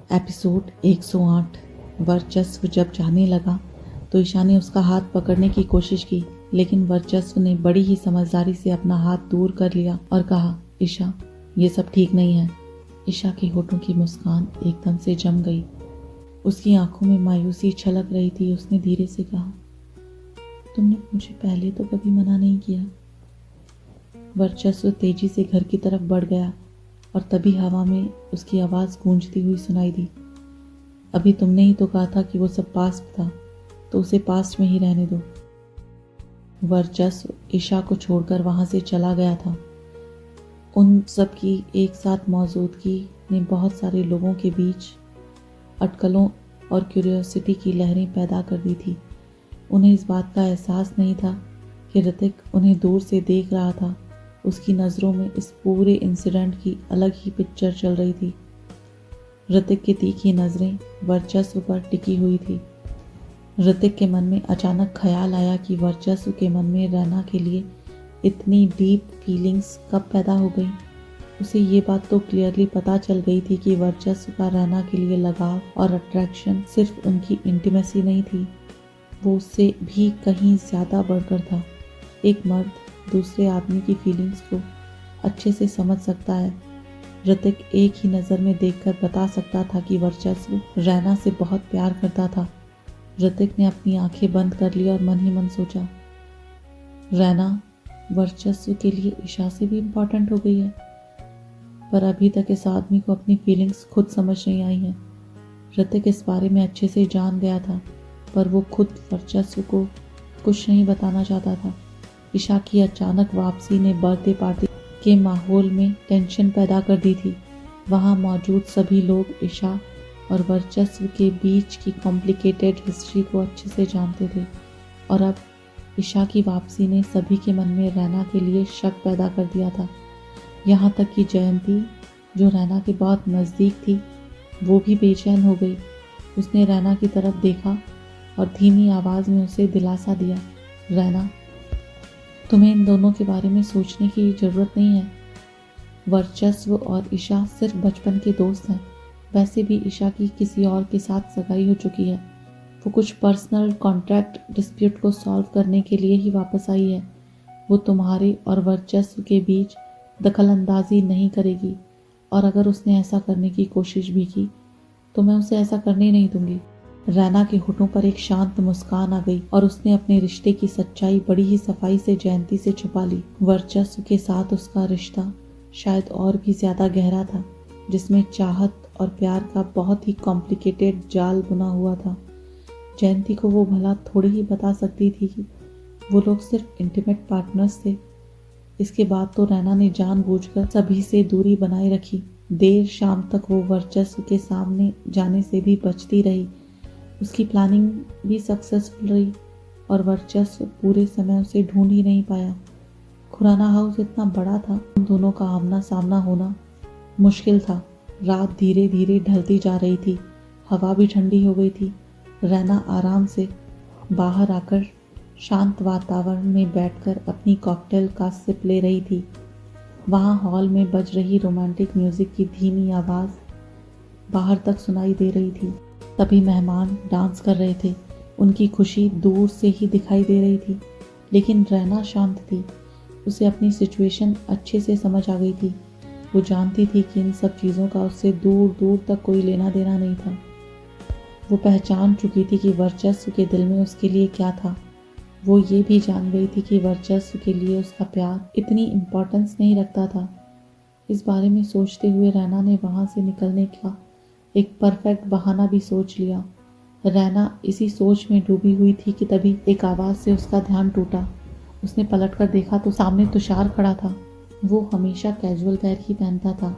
Episode 108। वर्चस्व जब जाने लगा तो ईशा ने उसका हाथ पकड़ने की कोशिश की, लेकिन वर्चस्व ने बड़ी ही समझदारी से अपना हाथ दूर कर लिया और कहा, ईशा, ये सब ठीक नहीं है। ईशा के होठों की मुस्कान एकदम से जम गई। उसकी आंखों में मायूसी छलक रही थी। उसने धीरे से कहा, तुमने मुझे पहले तो कभी मना नहीं किया। वर्चस्व तेजी से घर की तरफ बढ़ गया और तभी हवा में उसकी आवाज़ गूंजती हुई सुनाई दी, अभी तुमने ही तो कहा था कि वो सब पास्ट था, तो उसे पास्ट में ही रहने दो। वर्चस्व ईशा को छोड़कर वहां से चला गया था। उन सब की एक साथ मौजूदगी ने बहुत सारे लोगों के बीच अटकलों और क्यूरियोसिटी की लहरें पैदा कर दी थी। उन्हें इस बात का एहसास नहीं था कि ऋतिक उन्हें दूर से देख रहा था। उसकी नज़रों में इस पूरे इंसिडेंट की अलग ही पिक्चर चल रही थी। ऋतिक की तीखी नज़रें वर्चस्व पर टिकी हुई थी। ऋतिक के मन में अचानक ख्याल आया कि वर्चस्व के मन में रैना के लिए इतनी डीप फीलिंग्स कब पैदा हो गई। उसे ये बात तो क्लियरली पता चल गई थी कि वर्चस्व का रैना के लिए लगाव और अट्रैक्शन सिर्फ उनकी इंटीमेसी नहीं थी, वो उससे भी कहीं ज़्यादा बढ़कर था। एक मर्द दूसरे आदमी की फीलिंग्स को अच्छे से समझ सकता है। ऋतिक एक ही नज़र में देखकर बता सकता था कि वर्चस्व रैना से बहुत प्यार करता था। ऋतिक ने अपनी आंखें बंद कर ली और मन ही मन सोचा, रैना वर्चस्व के लिए ईशा से भी इम्पोर्टेंट हो गई है, पर अभी तक इस आदमी को अपनी फीलिंग्स खुद समझ नहीं आई हैं। ऋतिक इस बारे में अच्छे से जान गया था, पर वो खुद वर्चस्व को कुछ नहीं बताना चाहता था। ईशा की अचानक वापसी ने बर्थडे पार्टी के माहौल में टेंशन पैदा कर दी थी। वहाँ मौजूद सभी लोग ईशा और वर्चस्व के बीच की कॉम्प्लिकेटेड हिस्ट्री को अच्छे से जानते थे, और अब ईशा की वापसी ने सभी के मन में रैना के लिए शक पैदा कर दिया था। यहाँ तक कि जयंती, जो रैना के बहुत नज़दीक थी, वो भी बेचैन हो गई। उसने रैना की तरफ देखा और धीमी आवाज़ में उसे दिलासा दिया, रैना, तुम्हें इन दोनों के बारे में सोचने की ज़रूरत नहीं है। वर्चस्व और ईशा सिर्फ बचपन के दोस्त हैं। वैसे भी ईशा की किसी और के साथ सगाई हो चुकी है। वो कुछ पर्सनल कॉन्ट्रैक्ट डिस्प्यूट को सॉल्व करने के लिए ही वापस आई है। वो तुम्हारे और वर्चस्व के बीच दखल अंदाजी नहीं करेगी, और अगर उसने ऐसा करने की कोशिश भी की तो मैं उसे ऐसा करने नहीं दूंगी। रैना के होठों पर एक शांत मुस्कान आ गई और उसने अपने रिश्ते की सच्चाई बड़ी ही सफाई से जयंती से छुपा ली। वर्चस्व के साथ उसका रिश्ता शायद और भी ज्यादा गहरा था, जिसमें चाहत और प्यार का बहुत ही कॉम्प्लिकेटेड जाल बुना हुआ था। जयंती को वो भला थोड़ी ही बता सकती थी कि वो लोग सिर्फ इंटीमेट पार्टनर्स थे। इसके बाद तो रैना ने जानबूझकर सभी से दूरी बनाए रखी। देर शाम तक वो वर्चस्व के सामने जाने से भी बचती रही। उसकी प्लानिंग भी सक्सेसफुल रही और वर्चस्व पूरे समय उसे ढूंढ ही नहीं पाया। खुराना हाउस इतना बड़ा था, उन दोनों का आमना सामना होना मुश्किल था। रात धीरे धीरे ढलती जा रही थी, हवा भी ठंडी हो गई थी। रैना आराम से बाहर आकर शांत वातावरण में बैठकर अपनी कॉकटेल का सिप ले रही थी। वहाँ हॉल में बज रही रोमांटिक म्यूजिक की धीमी आवाज़ बाहर तक सुनाई दे रही थी। तभी मेहमान डांस कर रहे थे। उनकी खुशी दूर से ही दिखाई दे रही थी, लेकिन रैना शांत थी। उसे अपनी सिचुएशन अच्छे से समझ आ गई थी। वो जानती थी कि इन सब चीज़ों का उससे दूर दूर तक कोई लेना देना नहीं था। वो पहचान चुकी थी कि वर्चस्व के दिल में उसके लिए क्या था। वो ये भी जान गई थी कि वर्चस्व के लिए उसका प्यार इतनी इम्पोर्टेंस नहीं रखता था। इस बारे में सोचते हुए रैना ने वहाँ से निकलने का एक परफेक्ट बहाना भी सोच लिया। रैना इसी सोच में डूबी हुई थी कि तभी एक आवाज़ से उसका ध्यान टूटा। उसने पलटकर देखा तो सामने तुषार खड़ा था। वो हमेशा कैजुअल वेयर ही पहनता था,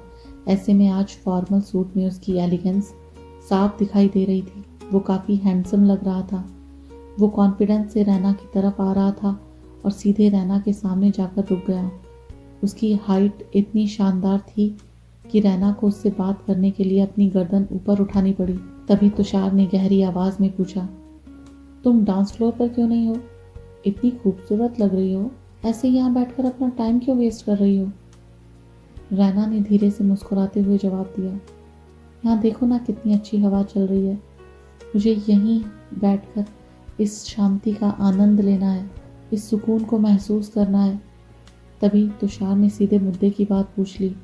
ऐसे में आज फॉर्मल सूट में उसकी एलिगेंस साफ दिखाई दे रही थी। वो काफ़ी हैंडसम लग रहा था। वो कॉन्फिडेंस से रैना की तरफ आ रहा था और सीधे रैना के सामने जाकर रुक गया। उसकी हाइट इतनी शानदार थी कि रैना को उससे बात करने के लिए अपनी गर्दन ऊपर उठानी पड़ी। तभी तुषार ने गहरी आवाज़ में पूछा, तुम डांस फ्लोर पर क्यों नहीं हो? इतनी खूबसूरत लग रही हो, ऐसे यहाँ बैठकर अपना टाइम क्यों वेस्ट कर रही हो? रैना ने धीरे से मुस्कुराते हुए जवाब दिया, यहाँ देखो ना कितनी अच्छी हवा चल रही है, मुझे यहीं बैठकर इस शांति का आनंद लेना है, इस सुकून को महसूस करना है। तभी तुषार ने सीधे मुद्दे की बात पूछ ली।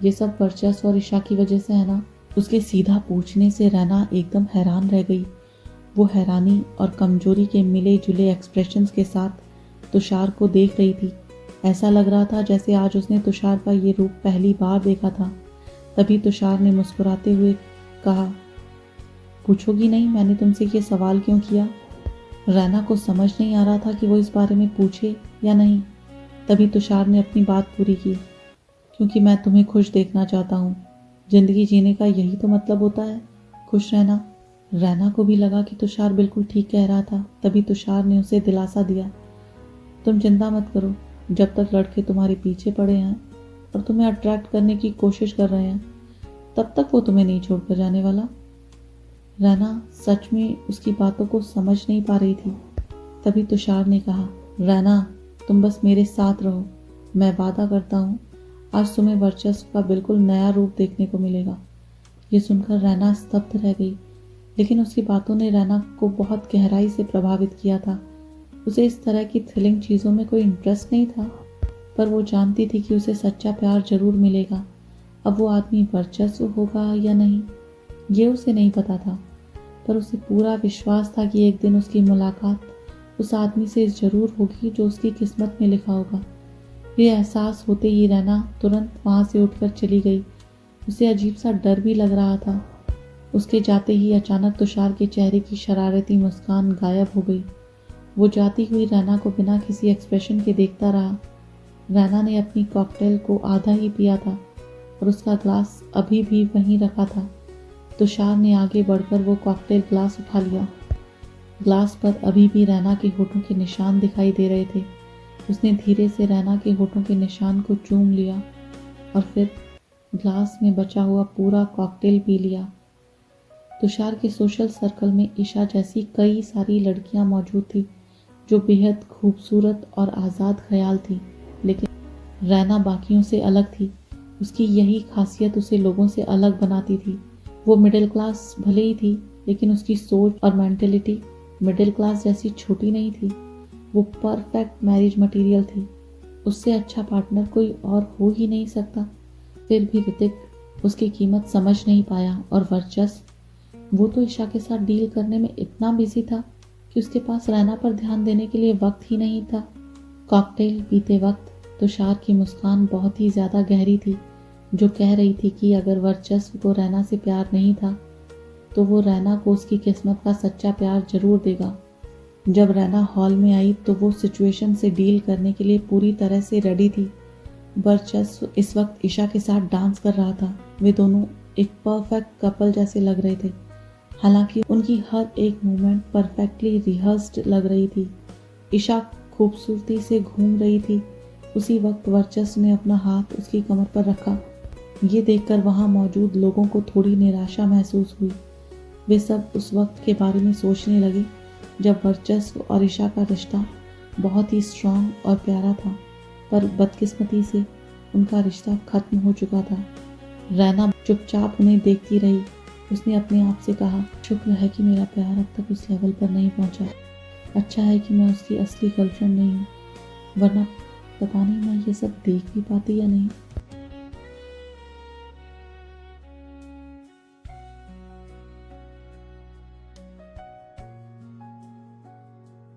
ये सब वर्चस्व और ईशा की वजह से है ना? उसके सीधा पूछने से रैना एकदम हैरान रह गई। वो हैरानी और कमजोरी के मिले जुले एक्सप्रेशंस के साथ तुषार को देख रही थी। ऐसा लग रहा था जैसे आज उसने तुषार का ये रूप पहली बार देखा था। तभी तुषार ने मुस्कुराते हुए कहा, पूछोगी नहीं मैंने तुमसे ये सवाल क्यों किया? रैना को समझ नहीं आ रहा था कि वो इस बारे में पूछे या नहीं। तभी तुषार ने अपनी बात पूरी की, क्योंकि मैं तुम्हें खुश देखना चाहता हूँ। जिंदगी जीने का यही तो मतलब होता है, खुश रहना। रैना को भी लगा कि तुषार बिल्कुल ठीक कह रहा था। तभी तुषार ने उसे दिलासा दिया, तुम चिंता मत करो, जब तक लड़के तुम्हारे पीछे पड़े हैं और तुम्हें अट्रैक्ट करने की कोशिश कर रहे हैं, तब तक वो तुम्हें नहीं छोड़कर जाने वाला। रैना सच में उसकी बातों को समझ नहीं पा रही थी। तभी तुषार ने कहा, रैना तुम बस मेरे साथ रहो, मैं वादा करता हूँ आज तुम्हें वर्चस्व का बिल्कुल नया रूप देखने को मिलेगा। ये सुनकर रैना स्तब्ध रह गई, लेकिन उसकी बातों ने रैना को बहुत गहराई से प्रभावित किया था। उसे इस तरह की थ्रिलिंग चीज़ों में कोई इंटरेस्ट नहीं था, पर वो जानती थी कि उसे सच्चा प्यार जरूर मिलेगा। अब वो आदमी वर्चस्व होगा या नहीं, ये उसे नहीं पता था, पर उसे पूरा विश्वास था कि एक दिन उसकी मुलाकात उस आदमी से जरूर होगी जो उसकी किस्मत में लिखा होगा। ये एहसास होते ही रैना तुरंत वहाँ से उठकर चली गई। उसे अजीब सा डर भी लग रहा था। उसके जाते ही अचानक तुषार के चेहरे की शरारती मुस्कान गायब हो गई। वो जाती हुई रैना को बिना किसी एक्सप्रेशन के देखता रहा। रैना ने अपनी कॉकटेल को आधा ही पिया था और उसका ग्लास अभी भी वहीं रखा था। तुषार ने आगे बढ़कर वो कॉकटेल ग्लास उठा लिया। ग्लास पर अभी भी रैना के होठों के निशान दिखाई दे रहे थे। उसने धीरे से रैना के होठों के निशान को चूम लिया और फिर ग्लास में बचा हुआ पूरा कॉकटेल पी लिया। तुषार के सोशल सर्कल में ईशा जैसी कई सारी लड़कियां मौजूद थी जो बेहद खूबसूरत और आज़ाद ख्याल थी, लेकिन रैना बाकियों से अलग थी। उसकी यही खासियत उसे लोगों से अलग बनाती थी। वो मिडिल क्लास भले ही थी, लेकिन उसकी सोच और मेंटेलिटी मिडिल क्लास जैसी छोटी नहीं थी। वो परफेक्ट मैरिज मटेरियल थी। उससे अच्छा पार्टनर कोई और हो ही नहीं सकता। फिर भी ऋतिक उसकी कीमत समझ नहीं पाया और वर्चस्व, वो तो ईशा के साथ डील करने में इतना बिजी था कि उसके पास रैना पर ध्यान देने के लिए वक्त ही नहीं था। कॉकटेल पीते वक्त तुषार की मुस्कान बहुत ही ज़्यादा गहरी थी, जो कह रही थी कि अगर वर्चस्व को रैना से प्यार नहीं था तो वो रैना को उसकी किस्मत का सच्चा प्यार जरूर देगा। जब रैना हॉल में आई तो वो सिचुएशन से डील करने के लिए पूरी तरह से रेडी थी। वर्चस्व इस वक्त ईशा के साथ डांस कर रहा था। वे दोनों एक परफेक्ट कपल जैसे लग रहे थे, हालांकि उनकी हर एक मूवमेंट परफेक्टली रिहर्स्ड लग रही थी। ईशा खूबसूरती से घूम रही थी। उसी वक्त वर्चस्व ने अपना हाथ उसकी कमर पर रखा। ये देखकर वहां मौजूद लोगों को थोड़ी निराशा महसूस हुई। वे सब उस वक्त के बारे में सोचने लगे जब वर्चस्व और ईशा का रिश्ता बहुत ही स्ट्रांग और प्यारा था, पर बदकिस्मती से उनका रिश्ता खत्म हो चुका था। रैना चुपचाप उन्हें देखती रही। उसने अपने आप से कहा, शुक्र है कि मेरा प्यार अब तक उस लेवल पर नहीं पहुंचा। अच्छा है कि मैं उसकी असली गर्लफ्रेंड नहीं हूँ, वरना पता नहीं मैं ये सब देख भी पाती या नहीं।